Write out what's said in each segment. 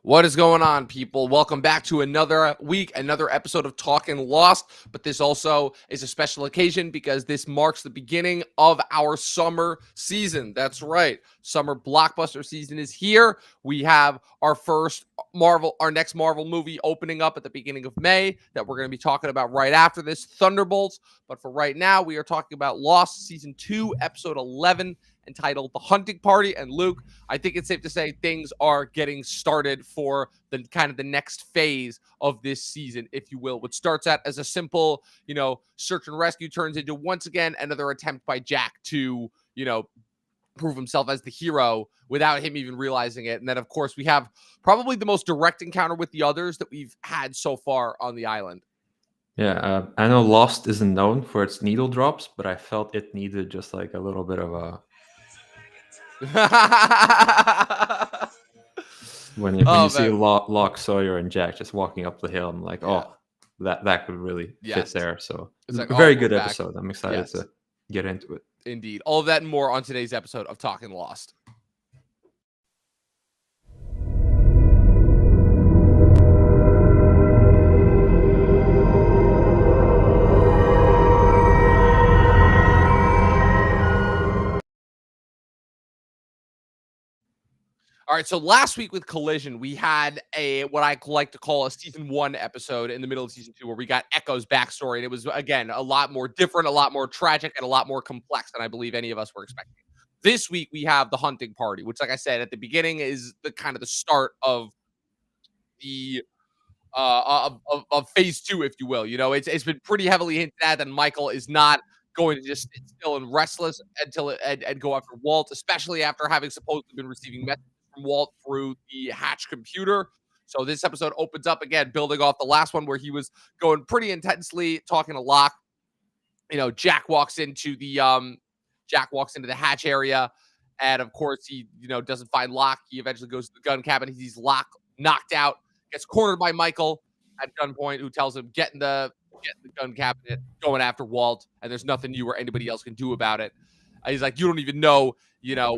What is going on, people? Welcome back to another week, another episode of Talkin Lost. But this also is a special occasion because this marks the beginning of our summer season. That's right. Summer blockbuster season is here. We have our next Marvel movie opening up at the beginning of May that we're going to be talking about right after this, Thunderbolts. But for right now, we are talking about Lost Season 2, Episode 11, entitled The Hunting Party. And Luke, I think it's safe to say things are getting started for the next phase of this season, if you will, which starts out as a simple, search and rescue, turns into once again another attempt by Jack to, prove himself as the hero without him even realizing it. And then, of course, we have probably the most direct encounter with the others that we've had so far on the island. Yeah, I know Lost isn't known for its needle drops, but I felt it needed just like a little bit of a when you Oh, see man. Locke, Sawyer, and Jack just walking up the hill. I'm like, Yeah. oh, that could really Yes. fit there. So It's like, a very we're good back. episode. I'm excited Yes. to get into it. Indeed. All of that and more on today's episode of Talkin Lost. All right, so last week with Collision, we had what I like to call a season 1 episode in the middle of season 2 where we got Echo's backstory, and it was, again, a lot more different, a lot more tragic, and a lot more complex than I believe any of us were expecting. This week we have the hunting party, which, like I said at the beginning, is the start of the of phase 2, if you will. It's been pretty heavily hinted at that Michael is not going to just sit still and restless and go after Walt, especially after having supposedly been receiving messages from Walt through the Hatch computer. So this episode opens up again, building off the last one where he was going pretty intensely, talking to Locke. Jack walks into the Hatch area, and of course he doesn't find Locke. He eventually goes to the gun cabin. He sees Locke knocked out, gets cornered by Michael at gunpoint, who tells him get in the gun cabinet, going after Walt, and there's nothing you or anybody else can do about it. He's like, you don't even know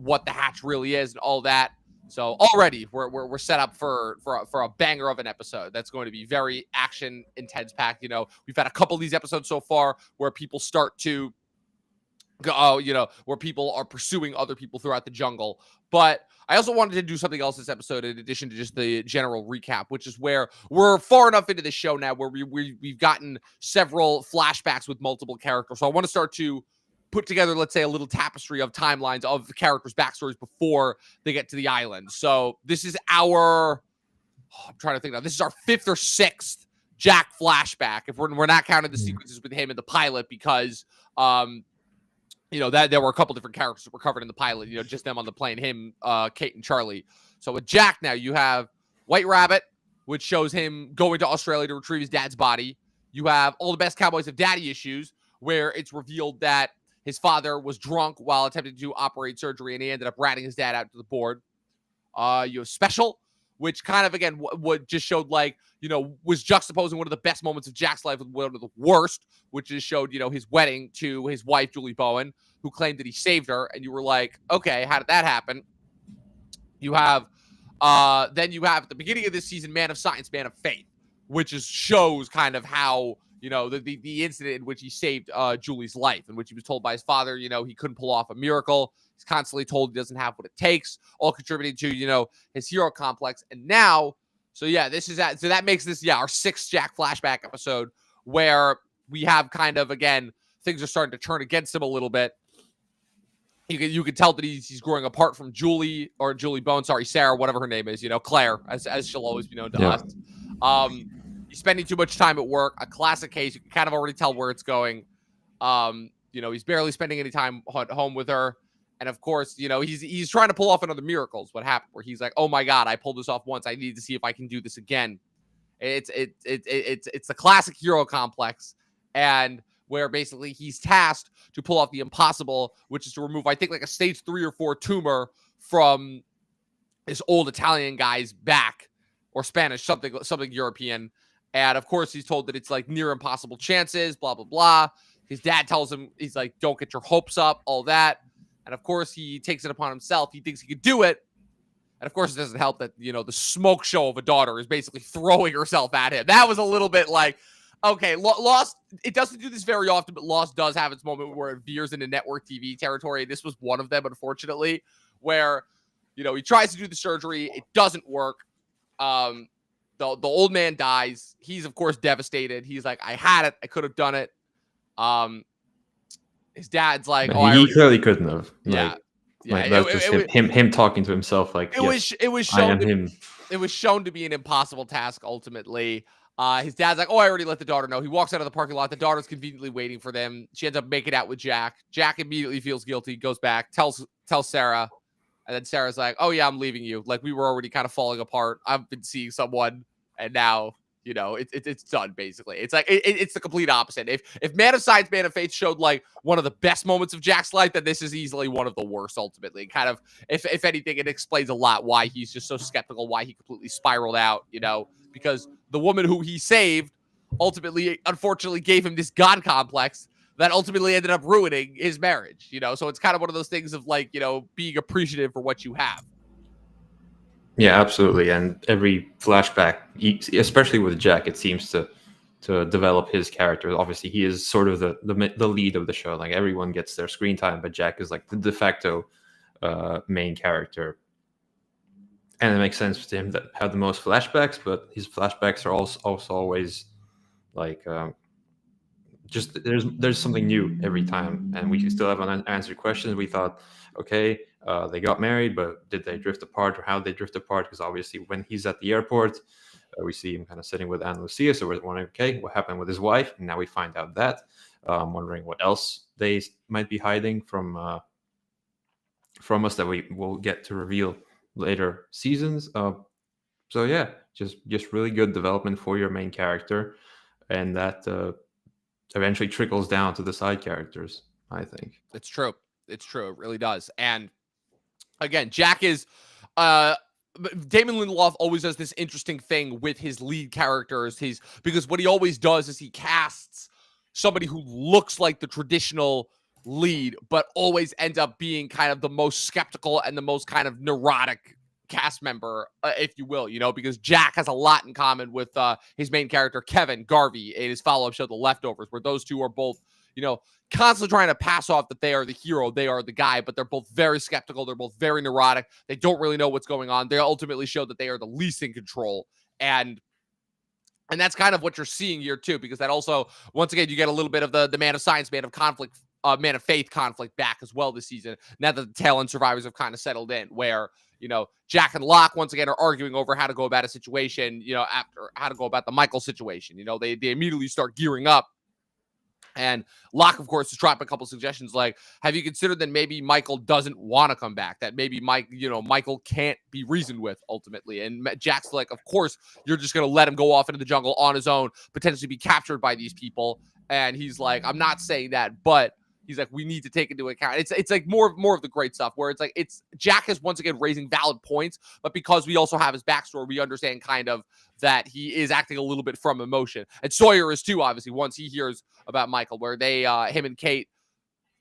what the Hatch really is and all that. So already we're set up for a banger of an episode that's going to be very action intense packed. We've had a couple of these episodes so far where people start to go, where people are pursuing other people throughout the jungle. But I also wanted to do something else this episode in addition to just the general recap, which is where we're far enough into the show now where we've gotten several flashbacks with multiple characters. So I want to start to put together, let's say, a little tapestry of timelines of the characters' backstories before they get to the island. So this is I'm trying to think now. This is our 5th or 6th Jack flashback, if we're not counting the sequences with him in the pilot, because that there were a couple different characters that were covered in the pilot, just them on the plane, him, Kate, and Charlie. So with Jack now, you have White Rabbit, which shows him going to Australia to retrieve his dad's body. You have All the Best Cowboys Have Daddy Issues, where it's revealed that his father was drunk while attempting to operate surgery, and he ended up ratting his dad out to the board. You have Special, which kind of, again, what just showed, was juxtaposing one of the best moments of Jack's life with one of the worst, which just showed, his wedding to his wife, Julie Bowen, who claimed that he saved her. And you were like, okay, how did that happen? You have, then you have at the beginning of this season, Man of Science, Man of Faith, which shows kind of how, the incident in which he saved Julie's life, in which he was told by his father, he couldn't pull off a miracle. He's constantly told he doesn't have what it takes, all contributing to, his hero complex. And now, so that makes this, our 6th Jack flashback episode, where we have kind of, again, things are starting to turn against him a little bit. You can tell that he's growing apart from Julie Bowen, Sarah, whatever her name is, Claire, as she'll always be known to us. He's spending too much time at work, a classic case. You can kind of already tell where it's going. He's barely spending any time at home with her. And of course, he's trying to pull off another Miracles. What happened? Where he's like, "Oh my God, I pulled this off once. I need to see if I can do this again." It's the classic hero complex, and where basically he's tasked to pull off the impossible, which is to remove, I think, like a stage 3 or 4 tumor from this old Italian guy's back, or Spanish, something European. And of course, he's told that it's like near impossible chances, blah blah blah. His dad tells him, he's like, "Don't get your hopes up," all that. And of course, he takes it upon himself. He thinks he could do it. And of course, it doesn't help that, the smoke show of a daughter is basically throwing herself at him. That was a little bit like, okay, Lost, it doesn't do this very often, but Lost does have its moment where it veers into network TV territory. This was one of them, unfortunately, where, he tries to do the surgery. It doesn't work. The old man dies. He's, of course, devastated. He's like, I had it. I could have done it. His dad's like, But oh, I he already, clearly couldn't have. yeah. Yeah, That's just him talking to himself. Like, yes, it was I shown am him. it was shown to be an impossible task ultimately. His dad's like, oh, I already let the daughter know. He walks out of the parking lot. The daughter's conveniently waiting for them. She ends up making out with Jack. Jack immediately feels guilty, goes back, tells Sarah, and then Sarah's like, oh yeah, I'm leaving you. Like, we were already kind of falling apart. I've been seeing someone, and now, it's done basically. It's like it's the complete opposite. If Man of Science, Man of Faith showed like one of the best moments of Jack's life, then this is easily one of the worst. Ultimately, kind of, if anything, it explains a lot why he's just so skeptical, why he completely spiraled out. Because the woman who he saved ultimately, unfortunately, gave him this god complex that ultimately ended up ruining his marriage. So it's kind of one of those things of like, being appreciative for what you have. Yeah, absolutely. And every flashback, especially with Jack, it seems to develop his character. Obviously, he is sort of the lead of the show. Like, everyone gets their screen time, but Jack is like the de facto main character. And it makes sense to him that have the most flashbacks, but his flashbacks are also always like just there's something new every time, and we still have unanswered questions. We thought, okay, they got married, but did they drift apart, or how did they drift apart? Because obviously, when he's at the airport, we see him kind of sitting with Anna Lucia. So we're wondering, okay, what happened with his wife? And now we find out that. I'm wondering what else they might be hiding from us that we will get to reveal later seasons. So yeah, just really good development for your main character, and that eventually trickles down to the side characters, I think. It's true. It's true. It really does. And again, Jack is Damon Lindelof always does this interesting thing with his lead characters. Because what he always does is he casts somebody who looks like the traditional lead, but always ends up being kind of the most skeptical and the most kind of neurotic cast member, if you will, because Jack has a lot in common with his main character, Kevin Garvey, in his follow-up show, The Leftovers, where those two are both, constantly trying to pass off that they are the hero, they are the guy, but they're both very skeptical. They're both very neurotic. They don't really know what's going on. They ultimately show that they are the least in control. And that's kind of what you're seeing here too, because that also, once again, you get a little bit of the Man of Science, Man of Conflict, Man of Faith conflict back as well this season. Now that the tail end survivors have kind of settled in, where Jack and Locke once again are arguing over how to go about a situation. After how to go about the Michael situation. They immediately start gearing up. And Locke, of course, is dropping a couple suggestions like, have you considered that maybe Michael doesn't want to come back? That maybe Michael can't be reasoned with ultimately. And Jack's like, of course, you're just going to let him go off into the jungle on his own, potentially be captured by these people. And he's like, I'm not saying that, but he's like, we need to take into account. It's like more of the great stuff where it's like, it's Jack is once again raising valid points, but because we also have his backstory, we understand kind of that he is acting a little bit from emotion. And Sawyer is too, obviously, once he hears about Michael, where they, him and Kate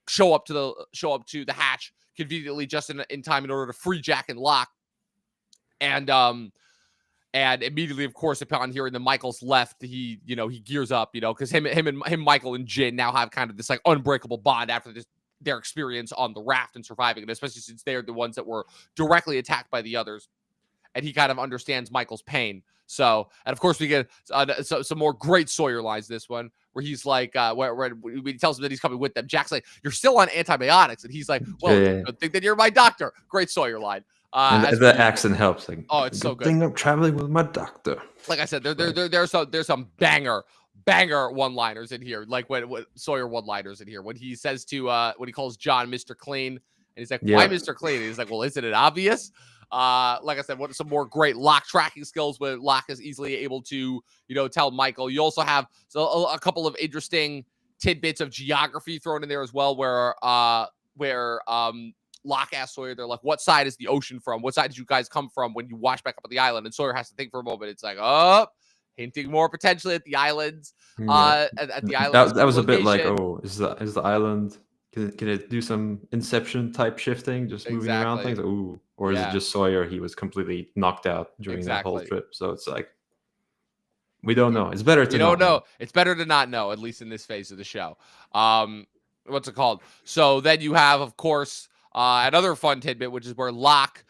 show up to the hatch conveniently just in time in order to free Jack and Locke. And immediately, of course, upon hearing that Michael's left, he gears up, because him, Michael, and Jin now have kind of this like unbreakable bond after their experience on the raft and surviving, and especially since they're the ones that were directly attacked by the others, and he kind of understands Michael's pain. So, and of course, we get some more great Sawyer lines. This one where he's like, where he tells him that he's coming with them. Jack's like, "You're still on antibiotics," and he's like, "Well, Yeah. I think that you're my doctor." Great Sawyer line. And the accent helps. Like, oh, it's so good. Thing I'm traveling with my doctor. Like I said, there's some banger one-liners in here. Like when Sawyer one-liners in here when he says to when he calls John Mr. Clean, and he's like, "Why Mr. Clean?" And he's like, "Well, isn't it obvious?" Like I said, what are some more great Locke tracking skills where Locke is easily able to tell Michael. You also have a couple of interesting tidbits of geography thrown in there as well, where Locke asks Sawyer, they're like, what side is the ocean from? What side did you guys come from when you washed back up on the island? And Sawyer has to think for a moment. It's like, oh, hinting more potentially at the islands. Yeah. At the island. That was a bit like, oh, is the island Can it do some Inception type shifting, just moving around Exactly. things? Ooh, or is it Yeah, just Sawyer? He was completely knocked out during that whole exactly. trip. So it's like we don't know. It's better You to don't not know. know. It's better to not know, at least in this phase of the show. Um, what's it called? So then you have, of course, another fun tidbit, which is where Locke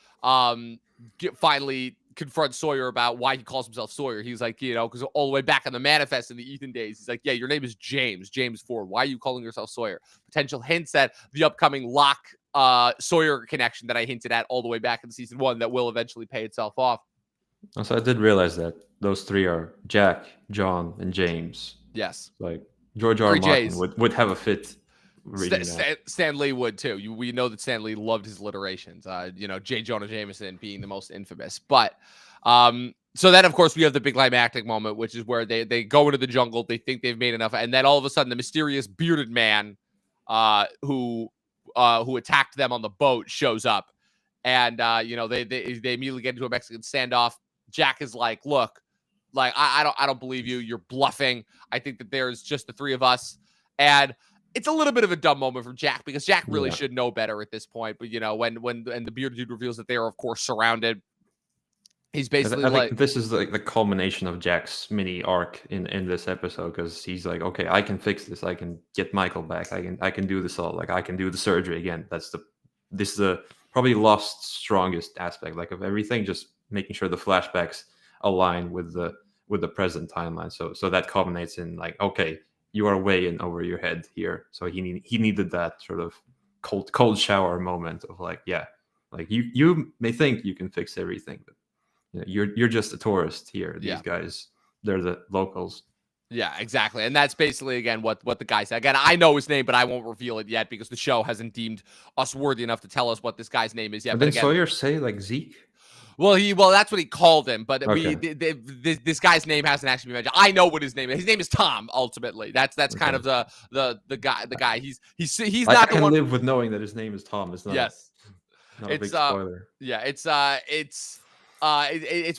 finally confronts Sawyer about why he calls himself Sawyer. He's like, because all the way back in the manifest in the Ethan days, he's like, yeah, your name is James Ford. Why are you calling yourself Sawyer? Potential hints at the upcoming Locke Sawyer connection that I hinted at all the way back in season 1 that will eventually pay itself off. So I did realize that those three are Jack, John, and James. Yes. Like George R. R. Three Martin J's. would have a fit reading that. Stan Lee would too. We know that Stan Lee loved his alliterations. J. Jonah Jameson being the most infamous. But so then of course we have the big climactic moment, which is where they go into the jungle. They think they've made enough, and then all of a sudden the mysterious bearded man, who attacked them on the boat, shows up, and they immediately get into a Mexican standoff. Jack is like, look, like I don't believe you. You're bluffing. I think that there's just the three of us, and it's a little bit of a dumb moment from Jack because Jack really Yeah. should know better at this point. But when the bearded dude reveals that they are of course surrounded, he's basically I think like, this is like the culmination of Jack's mini arc in this episode because he's like, okay, I can fix this. I can get Michael back. I can do this all. Like I can do the surgery again. This is the probably lost strongest aspect like of everything. Just making sure the flashbacks align with the present timeline. So that culminates in like, okay, you are way in over your head here. So he needed that sort of cold shower moment of like, yeah, like you may think you can fix everything, but you're just a tourist here. yeah. These guys, they're the locals. Yeah, exactly. And that's basically again what the guy said. Again, I know his name, but I won't reveal it yet because the show hasn't deemed us worthy enough to tell us what this guy's name is yet. But But then again, Sawyer say like Zeke. well, that's what he called him, but Okay, this guy's name hasn't actually been mentioned. I know what his name is. His name is Tom. Ultimately, that's kind okay. of the guy. He's I not the can one. live with knowing that his name is Tom. It's Yes, not a it's big spoiler. yeah, it's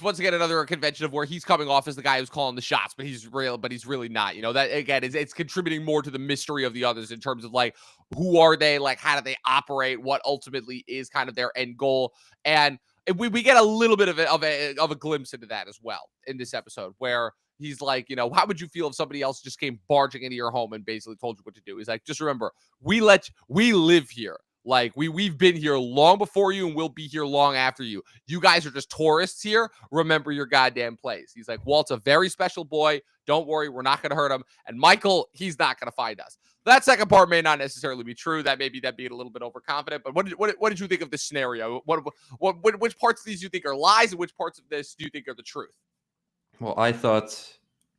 once again another convention of where he's coming off as the guy who's calling the shots, but he's really not. That again is it's contributing more to the mystery of the others in terms of like who are they, like how do they operate, what ultimately is kind of their end goal, and we get a little bit of a glimpse into that as well in this episode where he's like, how would you feel if somebody else just came barging into your home and basically told you what to do? He's like, just remember, we live here. Like we've been here long before you and we'll be here long after you. You guys are just tourists here. Remember your goddamn place. He's like, Walt's a very special boy. Don't worry, we're not going to hurt him. And Michael, he's not going to find us. That second part may not necessarily be true. That maybe that being a little bit overconfident. But what did you think of this scenario? Which parts of these do you think are lies and which parts of this do you think are the truth? Well, I thought,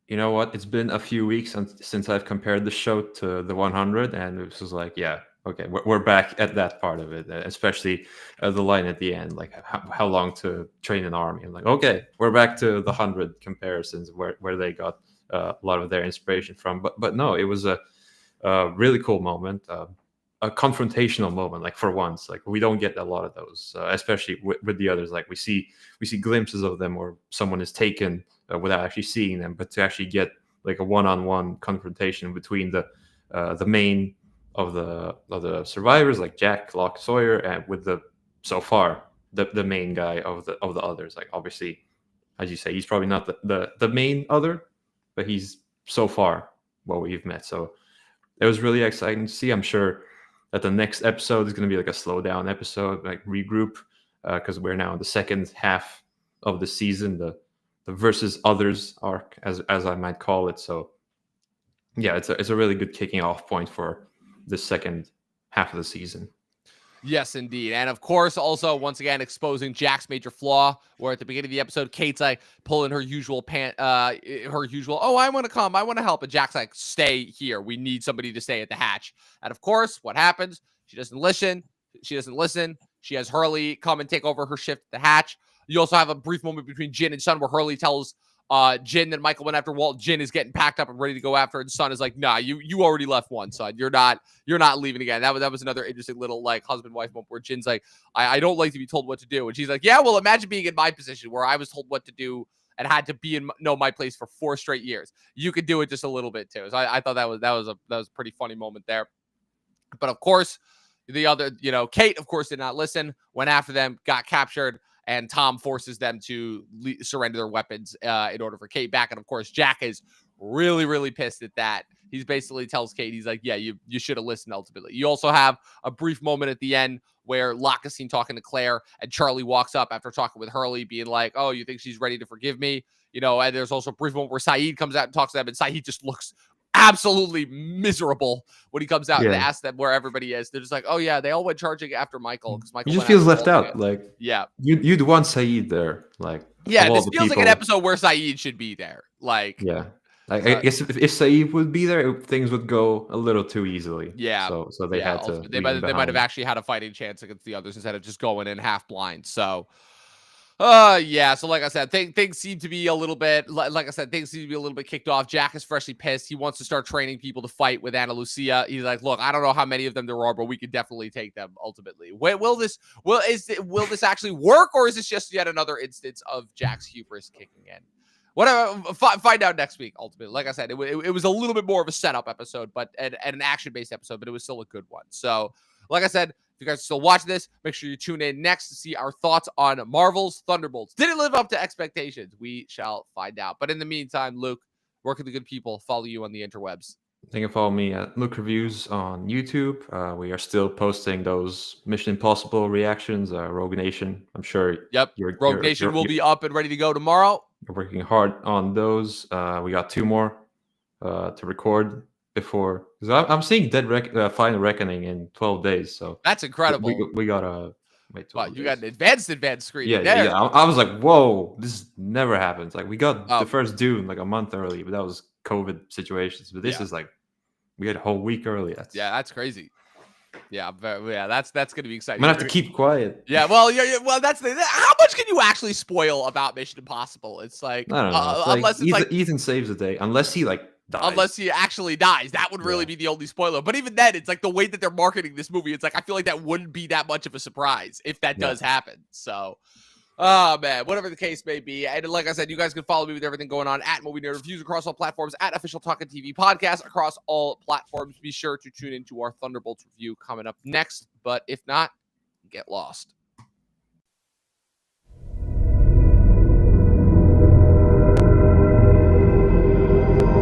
you know what? It's been a few weeks since I've compared the show to the 100, and it was like, yeah, okay, we're back at that part of it, especially the line at the end, like how long to train an army. I'm like, okay, we're back to the 100 comparisons where they got a lot of their inspiration from. But no, it was a really cool moment. A confrontational moment, like for once, like we don't get a lot of those, especially with the others. Like we see glimpses of them, or someone is taken without actually seeing them, but to actually get like a one-on-one confrontation between the main of the survivors, like Jack, Locke, Sawyer, and with the so far the main guy of the others. Like obviously, as you say, he's probably not the main other, but he's so far what we've met. So it was really exciting to see. I'm sure that the next episode is going to be like a slow down episode, like regroup, because we're now in the second half of the season, the versus others arc, as I might call it. So yeah, it's a really good kicking off point for the second half of the season. Yes, indeed. And of course, also, once again, exposing Jack's major flaw, where at the beginning of the episode, Kate's like pulling her usual oh, I want to come, I want to help. And Jack's like, stay here. We need somebody to stay at the hatch. And of course, what happens? She doesn't listen. She has Hurley come and take over her shift at the hatch. You also have a brief moment between Jin and Sun where Hurley tells Jin that Michael went after Walt. Jin is getting packed up and ready to go after, and Sun is like, nah, you already left one, son. You're not leaving again. That was another interesting little like husband-wife moment where Jin's like, I don't like to be told what to do. And she's like, yeah, well, imagine being in my position where I was told what to do and had to know my place for 4 straight years. You could do it just a little bit too. So I thought that was a pretty funny moment there. But of course, the other, Kate, of course, did not listen, went after them, got captured, and Tom forces them to surrender their weapons in order for Kate back. And of course, Jack is really, really pissed at that. He's basically tells Kate, he's like, yeah, you should have listened ultimately. You also have a brief moment at the end where Locke is seen talking to Claire, and Charlie walks up after talking with Hurley, being like, oh, you think she's ready to forgive me? And there's also a brief moment where Saeed comes out and talks to them, and Saeed just looks absolutely miserable when he comes out and Yeah, asks them where everybody is. They're just like, oh, yeah, they all went charging after Michael because he Michael just went feels after left Walt again. out. Like Yeah. you'd want Saeed there, like of Yeah, all this the feels like an people. episode where Saeed should be there. Like, Yeah, like I guess if Saeed would be there, things would go a little too easily. yeah. So they Yeah, had to ultimately, leave him they might have behind. actually had a fighting chance against the others instead of just going in half blind. So, yeah. So, like I said, things seem to be a little bit, like I said, things seem to be a little bit kicked off. Jack is freshly pissed. He wants to start training people to fight with Ana Lucia. He's like, look, I don't know how many of them there are, but we could definitely take them ultimately. Will this actually work, or is this just yet another instance of Jack's hubris kicking in? Whatever, find out next week. Ultimately, like I said, it was a little bit more of a setup episode, but and an action based episode, but it was still a good one. So, like I said, if you guys are still watching this, make sure you tune in next to see our thoughts on Marvel's Thunderbolts. Did it live up to expectations? We shall find out. But in the meantime, Luke, where can the good people follow you on the interwebs? You can follow me at Look Reviews on YouTube. We are still posting those Mission Impossible reactions. Rogue Nation. I'm sure Yep, you're Rogue you're Nation you're, will be up and ready to go tomorrow. you're working hard on those. We got 2 more to record before, because I'm seeing Final Reckoning in 12 days. So That's incredible. we gotta wait Wow, 12 you got days. an advanced Yeah, screening yeah, yeah. there. I was like, whoa, this never happens. Like we got the Oh, first Dune like a month early, but that was COVID situations. But this yeah, is like we had a whole week early. yeah, that's crazy. Yeah, yeah, that's going to be I'm exciting. gonna have to keep quiet. Yeah, well, yeah, well, that's how much can you actually spoil about Mission Impossible? It's like, I don't know. It's like unless it's like, Ethan saves the day, unless he like unless dies. he actually dies, that would really Yeah, be the only spoiler. But even then, it's like the way that they're marketing this movie. It's like I feel like that wouldn't be that much of a surprise if that yeah. does happen. So, oh man, whatever the case may be. And like I said, you guys can follow me with everything going on at Movie Nerd Reviews across all platforms, at Official Talkin TV Podcast across all platforms. Be sure to tune into our Thunderbolts review coming up next. But if not, get lost.